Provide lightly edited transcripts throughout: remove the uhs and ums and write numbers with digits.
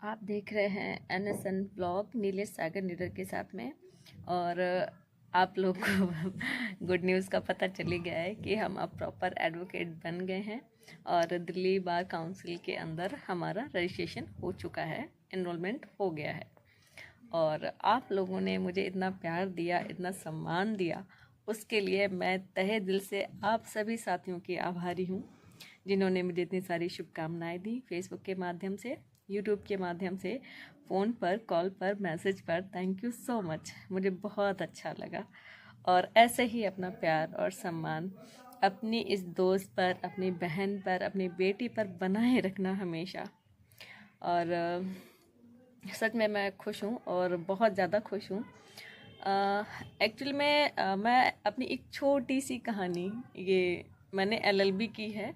आप देख रहे हैं NSN ब्लॉग नीलेश सागर निडर के साथ में। और आप लोग को गुड न्यूज़ का पता चली गया है कि हम अब प्रॉपर एडवोकेट बन गए हैं और दिल्ली बार काउंसिल के अंदर हमारा रजिस्ट्रेशन हो चुका है, एनरोलमेंट हो गया है। और आप लोगों ने मुझे इतना प्यार दिया, इतना सम्मान दिया, उसके लिए मैं तहे दिल से आप सभी साथियों की आभारी हूँ, जिन्होंने मुझे इतनी सारी शुभकामनाएं दी फेसबुक के माध्यम से, यूट्यूब के माध्यम से, फ़ोन पर, कॉल पर, मैसेज पर। थैंक यू सो मच, मुझे बहुत अच्छा लगा। और ऐसे ही अपना प्यार और सम्मान अपनी इस दोस्त पर, अपनी बहन पर, अपनी बेटी पर बनाए रखना हमेशा। और सच में मैं खुश हूँ और बहुत ज़्यादा खुश हूँ। एक्चुअली में मैं अपनी एक छोटी सी कहानी, ये मैंने LLB की है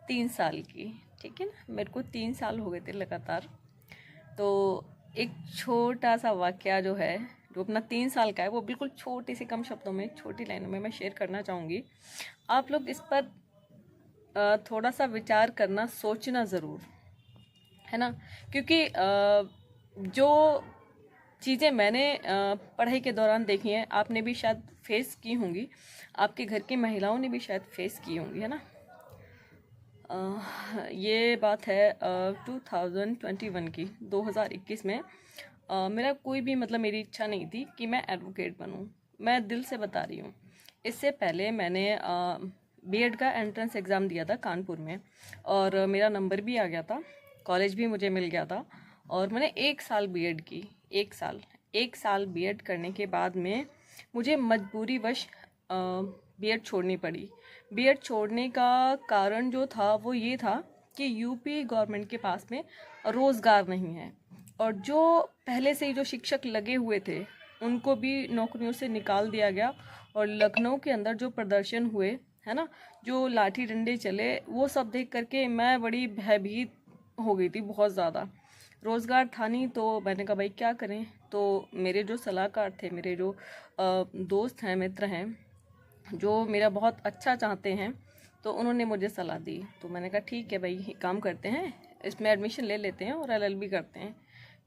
3 साल की, ठीक है ना। मेरे को 3 साल हो गए थे लगातार। तो एक छोटा सा वाकया जो है, जो अपना 3 साल का है, वो बिल्कुल छोटे से कम शब्दों में, छोटी लाइनों में मैं शेयर करना चाहूँगी। आप लोग इस पर थोड़ा सा विचार करना, सोचना ज़रूर, है ना। क्योंकि जो चीज़ें मैंने पढ़ाई के दौरान देखी हैं, आपने भी शायद फेस की होंगी, आपके घर की महिलाओं ने भी शायद फेस की होंगी, है ना। ये बात है 2021 की, 2021 में। मेरा कोई भी मतलब मेरी इच्छा नहीं थी कि मैं एडवोकेट बनूं। मैं दिल से बता रही हूँ। इससे पहले मैंने B.Ed का एंट्रेंस एग्ज़ाम दिया था कानपुर में, और मेरा नंबर भी आ गया था, कॉलेज भी मुझे मिल गया था। और मैंने 1 साल B.Ed की, 1 साल B.Ed करने के बाद में मुझे मजबूरीवश B.Ed छोड़नी पड़ी। B.Ed छोड़ने का कारण जो था वो ये था कि यूपी गवर्नमेंट के पास में रोज़गार नहीं है, और जो पहले से ही जो शिक्षक लगे हुए थे उनको भी नौकरियों से निकाल दिया गया। और लखनऊ के अंदर जो प्रदर्शन हुए, है ना, जो लाठी डंडे चले, वो सब देख करके मैं बड़ी भयभीत हो गई थी, बहुत ज़्यादा। रोज़गार था नहीं, तो मैंने कहा भाई क्या करें। तो मेरे जो सलाहकार थे, मेरे जो दोस्त हैं, मित्र हैं, जो मेरा बहुत अच्छा चाहते हैं, तो उन्होंने मुझे सलाह दी। तो मैंने कहा ठीक है भाई, काम करते हैं, इसमें एडमिशन ले लेते हैं और LLB करते हैं।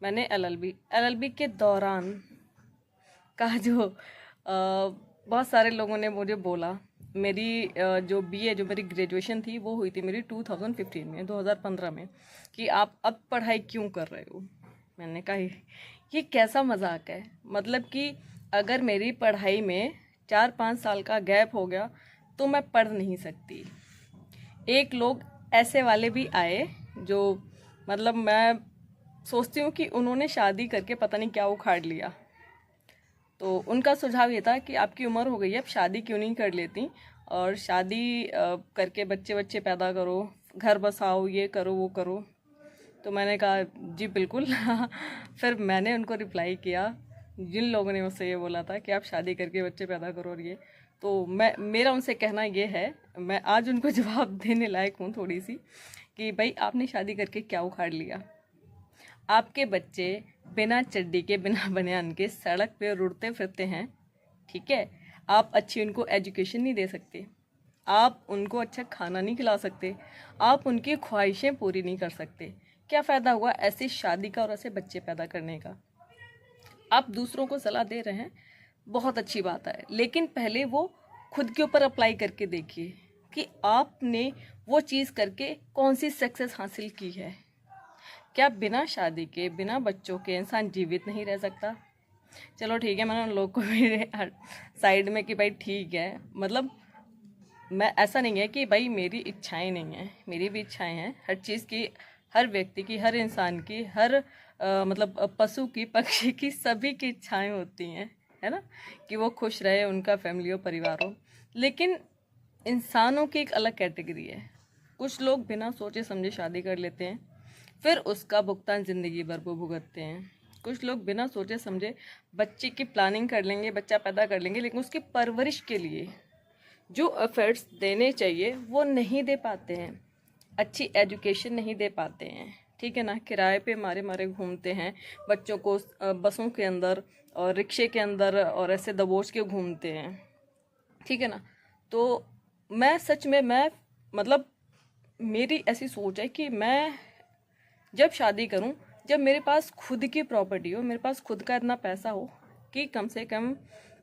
मैंने LLB के दौरान का जो बहुत सारे लोगों ने मुझे बोला, मेरी जो BA, जो मेरी ग्रेजुएशन थी, वो हुई थी मेरी 2015 में, 2015 में, कि आप अब पढ़ाई क्यों कर रहे हो। मैंने कहा ये कैसा मजाक है। मतलब कि अगर मेरी पढ़ाई में 4-5 साल का गैप हो गया तो मैं पढ़ नहीं सकती। एक लोग ऐसे वाले भी आए जो, मतलब मैं सोचती हूँ कि उन्होंने शादी करके पता नहीं क्या उखाड़ लिया। तो उनका सुझाव ये था कि आपकी उम्र हो गई है, अब शादी क्यों नहीं कर लेती, और शादी करके बच्चे बच्चे पैदा करो, घर बसाओ, ये करो वो करो। तो मैंने कहा जी बिल्कुल। फिर मैंने उनको रिप्लाई किया, जिन लोगों ने मुझसे ये बोला था कि आप शादी करके बच्चे पैदा करो और ये, तो मेरा उनसे कहना ये है, मैं आज उनको जवाब देने लायक हूँ थोड़ी सी, कि भाई आपने शादी करके क्या उखाड़ लिया। आपके बच्चे बिना चड्डी के, बिना बनियान के सड़क पे रुड़ते फिरते हैं, ठीक है। आप अच्छी उनको एजुकेशन नहीं दे सकते, आप उनको अच्छा खाना नहीं खिला सकते, आप उनकी ख्वाहिशें पूरी नहीं कर सकते। क्या फ़ायदा हुआ ऐसी शादी का और ऐसे बच्चे पैदा करने का। आप दूसरों को सलाह दे रहे हैं, बहुत अच्छी बात है, लेकिन पहले वो खुद के ऊपर अप्लाई करके देखिए कि आपने वो चीज़ करके कौन सी सक्सेस हासिल की है। क्या बिना शादी के, बिना बच्चों के इंसान जीवित नहीं रह सकता। चलो ठीक है, मैंने उन लोग को भी साइड में कि भाई ठीक है, मतलब मैं, ऐसा नहीं है कि भाई मेरी इच्छाएं नहीं हैं, मेरी भी इच्छाएं हैं। हर चीज़ की, हर व्यक्ति की, हर इंसान की, हर मतलब पशु की, पक्षी की, सभी की इच्छाएं होती हैं, है ना, कि वो खुश रहे, उनका फैमिली हो, परिवार हो। लेकिन इंसानों की एक अलग कैटेगरी है। कुछ लोग बिना सोचे समझे शादी कर लेते हैं, फिर उसका भुगतान ज़िंदगी भर वो भुगतते हैं। कुछ लोग बिना सोचे समझे बच्चे की प्लानिंग कर लेंगे, बच्चा पैदा कर लेंगे, लेकिन उसकी परवरिश के लिए जो एफर्ट्स देने चाहिए वो नहीं दे पाते हैं, अच्छी एजुकेशन नहीं दे पाते हैं, ठीक है ना। किराए पे मारे मारे घूमते हैं, बच्चों को बसों के अंदर और रिक्शे के अंदर और ऐसे दबोच के घूमते हैं, ठीक है ना। तो मैं सच में, मैं मतलब मेरी ऐसी सोच है कि मैं जब शादी करूं, जब मेरे पास खुद की प्रॉपर्टी हो, मेरे पास खुद का इतना पैसा हो कि कम से कम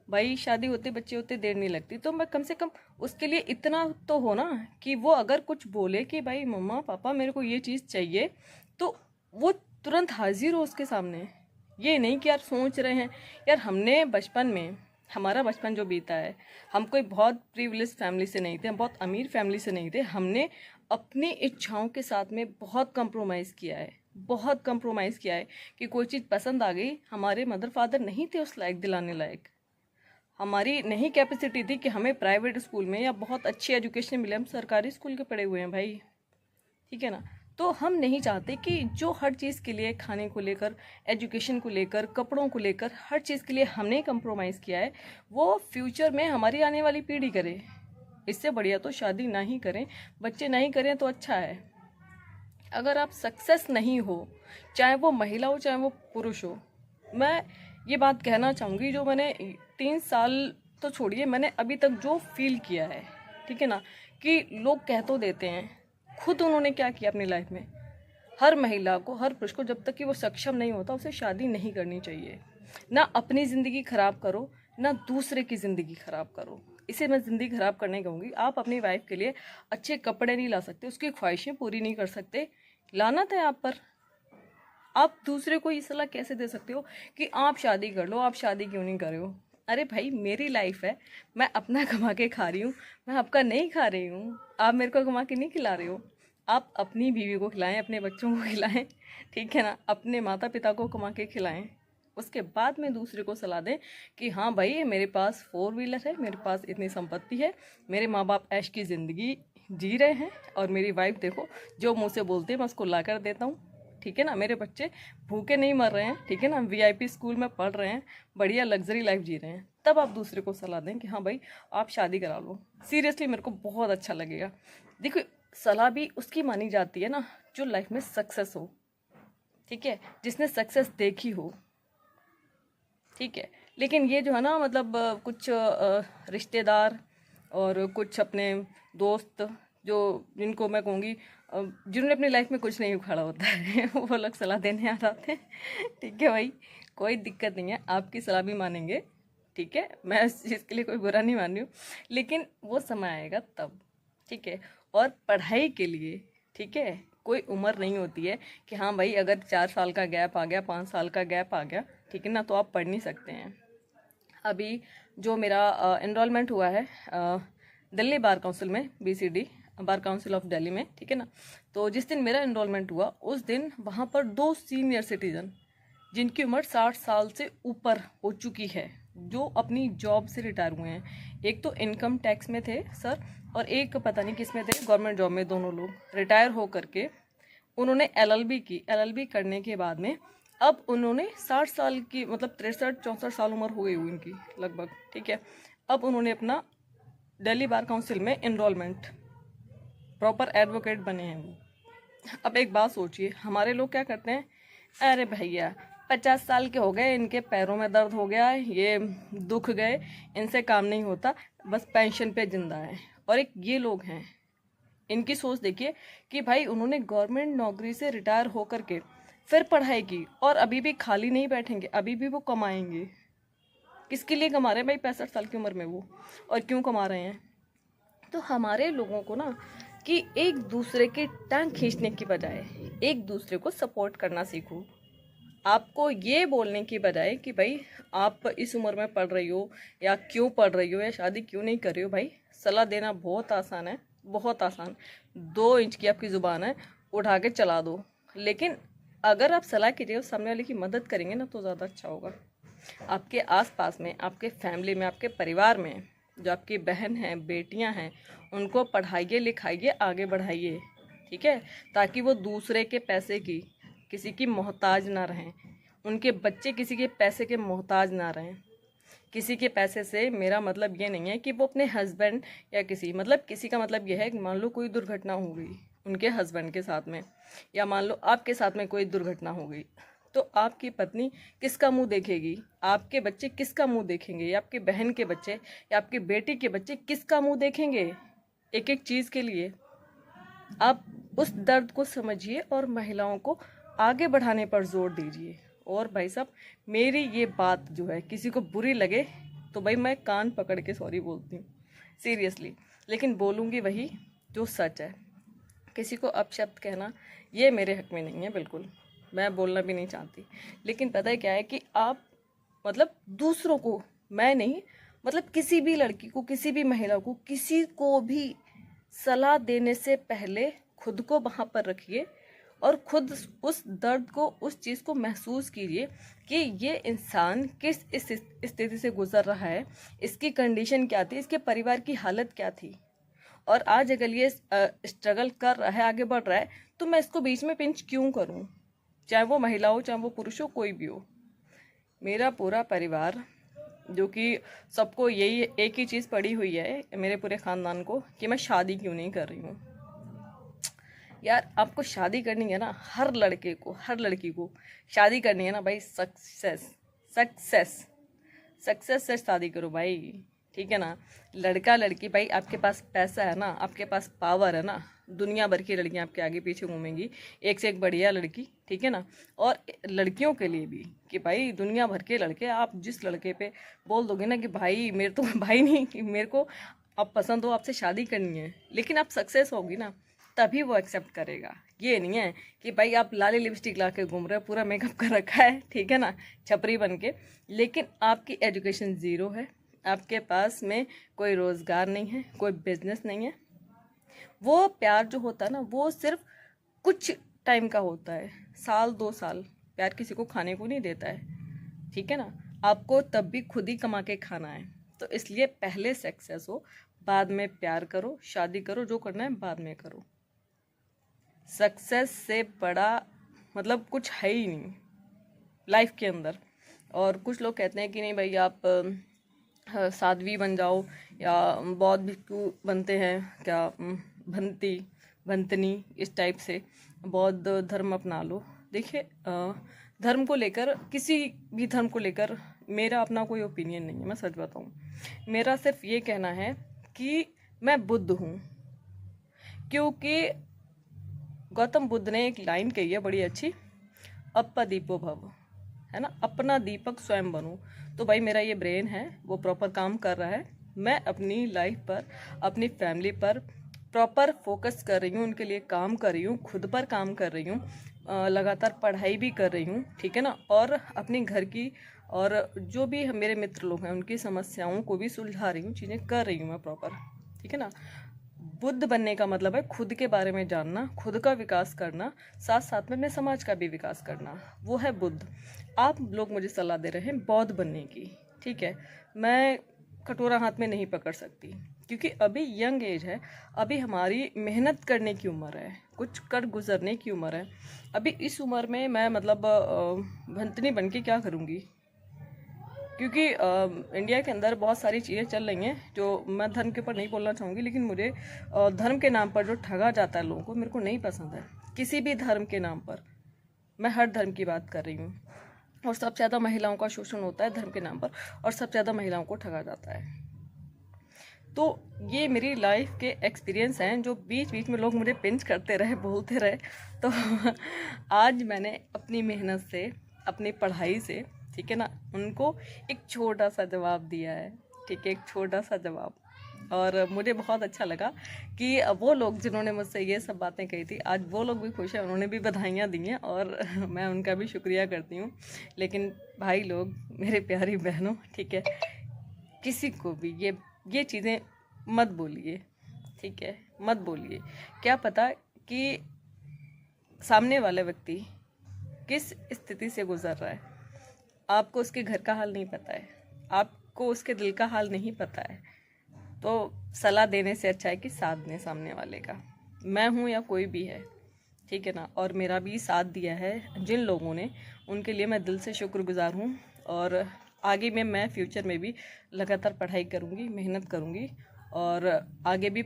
भाई शादी होते बच्चे होते देर नहीं लगती, तो मैं कम से कम उसके लिए इतना तो हो ना कि वो अगर कुछ बोले कि भाई मम्मा पापा मेरे को ये चीज़ चाहिए, तो वो तुरंत हाजिर हो उसके सामने। ये नहीं कि यार सोच रहे हैं यार हमने बचपन में, हमारा बचपन जो बीता है, हम कोई बहुत प्रिविलेज फैमिली से नहीं थे, हम बहुत अमीर फैमिली से नहीं थे। हमने अपनी इच्छाओं के साथ में बहुत कंप्रोमाइज़ किया है, बहुत कंप्रोमाइज़ किया है कि कोई चीज़ पसंद आ गई, हमारे मदर फादर नहीं थे उस लायक दिलाने लायक, हमारी नहीं कैपेसिटी थी कि हमें प्राइवेट स्कूल में या बहुत अच्छी एजुकेशन मिले, हम सरकारी स्कूल के पढ़े हुए हैं भाई, ठीक है ना। तो हम नहीं चाहते कि जो हर चीज़ के लिए, खाने को लेकर, एजुकेशन को लेकर, कपड़ों को लेकर, हर चीज़ के लिए हमने कंप्रोमाइज़ किया है, वो फ्यूचर में हमारी आने वाली पीढ़ी करे। इससे बढ़िया तो शादी ना ही करें, बच्चे नहीं करें तो अच्छा है। अगर आप सक्सेस नहीं हो, चाहे वो महिला हो चाहे वो पुरुष हो, मैं ये बात कहना चाहूँगी, जो मैंने 3 साल तो छोड़िए, मैंने अभी तक जो फील किया है, ठीक है ना, कि लोग कह तो देते हैं, खुद उन्होंने क्या किया अपनी लाइफ में। हर महिला को, हर पुरुष को जब तक कि वो सक्षम नहीं होता, उसे शादी नहीं करनी चाहिए। ना अपनी ज़िंदगी ख़राब करो, ना दूसरे की ज़िंदगी ख़राब करो। इसे मैं ज़िंदगी ख़राब करने कहूँगी। आप अपनी वाइफ के लिए अच्छे कपड़े नहीं ला सकते, उसकी ख्वाहिशें पूरी नहीं कर सकते, लानत है आप पर। आप दूसरे को ये सलाह कैसे दे सकते हो कि आप शादी कर लो, आप शादी क्यों नहीं कर रहे हो? अरे भाई मेरी लाइफ है, मैं अपना कमा के खा रही हूँ, मैं आपका नहीं खा रही हूँ। आप मेरे को कमा के नहीं खिला रहे हो। आप अपनी बीवी को खिलाएं, अपने बच्चों को खिलाएं, ठीक है ना, अपने माता पिता को कमा के खिलाएं। उसके बाद में दूसरे को सलाह दें कि हाँ भाई मेरे पास 4 व्हीलर है, मेरे पास इतनी संपत्ति है, मेरे माँ बाप ऐश की ज़िंदगी जी रहे हैं, और मेरी वाइफ देखो जो मुँह से बोलते हैं मैं उसको ला कर देता हूँ, ठीक है ना। मेरे बच्चे भूखे नहीं मर रहे हैं, ठीक है ना, वीआईपी स्कूल में पढ़ रहे हैं, बढ़िया लग्जरी लाइफ जी रहे हैं। तब आप दूसरे को सलाह दें कि हाँ भाई आप शादी करा लो। सीरियसली मेरे को बहुत अच्छा लगेगा। देखो सलाह भी उसकी मानी जाती है ना जो लाइफ में सक्सेस हो, ठीक है, जिसने सक्सेस देखी हो, ठीक है। लेकिन ये जो है ना, मतलब कुछ रिश्तेदार और कुछ अपने दोस्त, जो जिनको मैं कहूँगी जिन्होंने अपनी लाइफ में कुछ नहीं उखाड़ा होता है वो लोग सलाह देने आ जाते हैं, ठीक है भाई, कोई दिक्कत नहीं है, आपकी सलाह भी मानेंगे, ठीक है, मैं इस चीज़ के लिए कोई बुरा नहीं मान रही हूँ, लेकिन वो समय आएगा तब, ठीक है। और पढ़ाई के लिए, ठीक है, कोई उम्र नहीं होती है कि हाँ भाई अगर 4 साल का गैप आ गया, 5 साल का गैप आ गया, ठीक है ना, तो आप पढ़ नहीं सकते हैं। अभी जो मेरा एनरोलमेंट हुआ है दिल्ली बार काउंसिल में, BCD bar council of Delhi में, ठीक है ना, तो जिस दिन मेरा एनरोलमेंट हुआ उस दिन वहाँ पर 2 सीनियर सिटीज़न जिनकी उम्र 60 साल से ऊपर हो चुकी है, जो अपनी जॉब से रिटायर हुए हैं, एक तो इनकम टैक्स में थे सर, और एक पता नहीं किस में थे, गवर्नमेंट जॉब में, दोनों लोग रिटायर हो करके उन्होंने LLB की। LLB करने के बाद में अब उन्होंने 60 साल की, मतलब 63-64 साल उम्र हो गई हुई उनकी लगभग, ठीक है। अब उन्होंने अपना दिल्ली बार काउंसिल में इनरोलमेंट, प्रॉपर एडवोकेट बने हैं वो। अब एक बात सोचिए, हमारे लोग क्या करते हैं, अरे भैया 50 साल के हो गए, इनके पैरों में दर्द हो गया है, ये दुख गए, इनसे काम नहीं होता, बस पेंशन पे जिंदा है। और एक ये लोग हैं, इनकी सोच देखिए कि भाई उन्होंने गवर्नमेंट नौकरी से रिटायर होकर के फिर पढ़ाई की, और अभी भी खाली नहीं बैठेंगे, अभी भी वो कमाएंगे। किसके लिए कमा रहे हैं भाई 65 साल की उम्र में वो, और क्यों कमा रहे हैं? तो हमारे लोगों को ना कि एक दूसरे के टांग खींचने की बजाय एक दूसरे को सपोर्ट करना सीखो। आपको ये बोलने की बजाय कि भाई आप इस उम्र में पढ़ रही हो, या क्यों पढ़ रही हो, या शादी क्यों नहीं कर रही हो, भाई सलाह देना बहुत आसान है, बहुत आसान। 2 इंच की आपकी ज़ुबान है, उठा के चला दो। लेकिन अगर आप सलाह कीजिए, सामने वाले की मदद करेंगे ना, तो ज़्यादा अच्छा होगा। आपके आसपास में, आपके फैमिली में, आपके परिवार में जो आपकी बहन हैं, बेटियां हैं, उनको पढ़ाइए, लिखाइए, आगे बढ़ाइए, ठीक है, ताकि वो दूसरे के पैसे की, किसी की मोहताज ना रहें, उनके बच्चे किसी के पैसे के मोहताज ना रहें। किसी के पैसे से मेरा मतलब ये नहीं है कि वो अपने हस्बैंड या किसी, मतलब किसी का मतलब ये है कि मान लो कोई दुर्घटना हो गई उनके हस्बैंड के साथ में, या मान लो आपके साथ में कोई दुर्घटना हो गई, तो आपकी पत्नी किसका मुंह देखेगी, आपके बच्चे किसका मुंह देखेंगे, या आपके बहन के बच्चे या आपके बेटी के बच्चे किसका मुंह देखेंगे? एक एक चीज़ के लिए आप उस दर्द को समझिए और महिलाओं को आगे बढ़ाने पर जोर दीजिए। और भाई साहब, मेरी ये बात जो है किसी को बुरी लगे तो भाई मैं कान पकड़ के सॉरी बोलती हूँ, सीरियसली, लेकिन बोलूँगी वही जो सच है। किसी को अपशब्द कहना ये मेरे हक में नहीं है, बिल्कुल मैं बोलना भी नहीं चाहती। लेकिन पता है क्या है कि आप मतलब दूसरों को, मैं नहीं, मतलब किसी भी लड़की को, किसी भी महिला को, किसी को भी सलाह देने से पहले खुद को वहाँ पर रखिए और खुद उस दर्द को, उस चीज़ को महसूस कीजिए कि ये इंसान किस इस स्थिति से गुजर रहा है, इसकी कंडीशन क्या थी, इसके परिवार की हालत क्या थी, और आज अगर ये स्ट्रगल कर रहा है, आगे बढ़ रहा है, तो मैं इसको बीच में पिंच क्यों करूं? चाहे वो महिला हो, चाहे वो पुरुष हो, कोई भी हो। मेरा पूरा परिवार, जो कि सबको यही एक ही चीज़ पड़ी हुई है, मेरे पूरे ख़ानदान को, कि मैं शादी क्यों नहीं कर रही हूँ। यार आपको शादी करनी है ना, हर लड़के को, हर लड़की को शादी करनी है ना भाई, सक्सेस सक्सेस सक्सेस से शादी करो भाई, ठीक है ना। लड़का लड़की भाई, आपके पास पैसा है ना, आपके पास पावर है ना, दुनिया भर की लड़कियां आपके आगे पीछे घूमेंगी, एक से एक बढ़िया लड़की, ठीक है ना। और लड़कियों के लिए भी कि भाई दुनिया भर के लड़के, आप जिस लड़के पे बोल दोगे ना कि भाई मेरे तो भाई नहीं, कि मेरे को आप पसंद हो, आपसे शादी करनी है, लेकिन आप सक्सेस होगी ना, तभी वो एक्सेप्ट करेगा। ये नहीं है कि भाई आप लाली लिपस्टिक ला के घूम रहे हो, पूरा मेकअप कर रखा है, ठीक है ना, छपरी बन के, लेकिन आपकी एजुकेशन ज़ीरो है, आपके पास में कोई रोज़गार नहीं है, कोई बिजनेस नहीं है। वो प्यार जो होता है ना, वो सिर्फ कुछ टाइम का होता है, साल 2 साल। प्यार किसी को खाने को नहीं देता है, ठीक है ना। आपको तब भी खुद ही कमा के खाना है। तो इसलिए पहले सक्सेस हो, बाद में प्यार करो, शादी करो, जो करना है बाद में करो। सक्सेस से बड़ा मतलब कुछ है ही नहीं लाइफ के अंदर। और कुछ लोग कहते हैं कि नहीं भाई आप साध्वी बन जाओ, या बौद्ध भिक्षु बनते हैं क्या, भंतनी इस टाइप से बौद्ध धर्म अपना लो। देखिए धर्म को लेकर, किसी भी धर्म को लेकर मेरा अपना कोई ओपिनियन नहीं है, मैं सच बताऊं। मेरा सिर्फ ये कहना है कि मैं बुद्ध हूँ, क्योंकि गौतम बुद्ध ने एक लाइन कही है बड़ी अच्छी, अपा दीपो भव, है ना, अपना दीपक स्वयं बनो। तो भाई मेरा ये ब्रेन है वो प्रॉपर काम कर रहा है, मैं अपनी लाइफ पर, अपनी फैमिली पर प्रॉपर फोकस कर रही हूँ, उनके लिए काम कर रही हूँ, खुद पर काम कर रही हूँ, लगातार पढ़ाई भी कर रही हूँ, ठीक है ना। और अपने घर की और जो भी मेरे मित्र लोग हैं उनकी समस्याओं को भी सुलझा रही हूँ, चीज़ें कर रही हूँ मैं प्रॉपर, ठीक है ना। बुद्ध बनने का मतलब है खुद के बारे में जानना, खुद का विकास करना, साथ साथ में अपने समाज का भी विकास करना, वो है बुद्ध। आप लोग मुझे सलाह दे रहे हैं बौद्ध बनने की, ठीक है, मैं कटोरा हाथ में नहीं पकड़ सकती, क्योंकि अभी यंग एज है, अभी हमारी मेहनत करने की उम्र है, कुछ कर गुजरने की उम्र है। अभी इस उम्र में मैं मतलब भंतनी बन के क्या करूँगी, क्योंकि इंडिया के अंदर बहुत सारी चीज़ें चल रही हैं जो मैं धर्म के ऊपर नहीं बोलना चाहूँगी, लेकिन मुझे धर्म के नाम पर जो ठगा जाता है लोगों को, मेरे को नहीं पसंद है। किसी भी धर्म के नाम पर, मैं हर धर्म की बात कर रही हूँ, और सबसे ज़्यादा महिलाओं का शोषण होता है धर्म के नाम पर, और सबसे ज़्यादा महिलाओं को ठगा जाता है। तो ये मेरी लाइफ के एक्सपीरियंस हैं, जो बीच बीच में लोग मुझे पिंच करते रहे, बोलते रहे, तो आज मैंने अपनी मेहनत से, अपनी पढ़ाई से, ठीक है ना, उनको एक छोटा सा जवाब दिया है, ठीक है, एक छोटा सा जवाब। और मुझे बहुत अच्छा लगा कि वो लोग जिन्होंने मुझसे ये सब बातें कही थी, आज वो लोग भी खुश हैं, उन्होंने भी बधाइयाँ दी हैं, और मैं उनका भी शुक्रिया करती हूँ। लेकिन भाई लोग, मेरे प्यारी बहनों, ठीक है, किसी को भी ये चीज़ें मत बोलिए, ठीक है, मत बोलिए। क्या पता कि सामने वाला व्यक्ति किस स्थिति से गुजर रहा है, आपको उसके घर का हाल नहीं पता है, आपको उसके दिल का हाल नहीं पता है। तो सलाह देने से अच्छा है कि साथ दें सामने वाले का, मैं हूँ या कोई भी है, ठीक है ना। और मेरा भी साथ दिया है जिन लोगों ने, उनके लिए मैं दिल से शुक्रगुजार हूँ। और आगे में मैं फ्यूचर में भी लगातार पढ़ाई करूँगी, मेहनत करूँगी, और आगे भी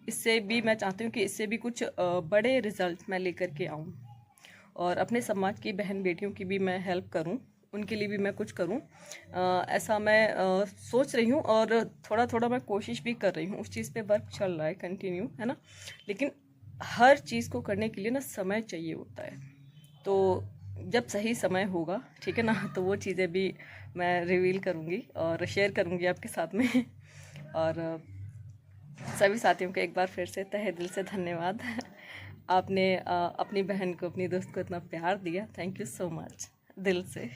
इससे भी मैं चाहती हूँ कि इससे भी कुछ बड़े रिजल्ट मैं लेकर के आऊँ, और अपने समाज की बहन बेटियों की भी मैं हेल्प करूँ, उनके लिए भी मैं कुछ करूं, ऐसा मैं सोच रही हूं, और थोड़ा थोड़ा मैं कोशिश भी कर रही हूं, उस चीज़ पे वर्क चल रहा है कंटिन्यू, है ना। लेकिन हर चीज़ को करने के लिए ना समय चाहिए होता है, तो जब सही समय होगा, ठीक है ना, तो वो चीज़ें भी मैं रिवील करूँगी और शेयर करूँगी आपके साथ में। और सभी साथियों को एक बार फिर से तहे दिल से धन्यवाद। आपने अपनी बहन को, अपनी दोस्त को इतना प्यार दिया। थैंक यू सो मच दिल से।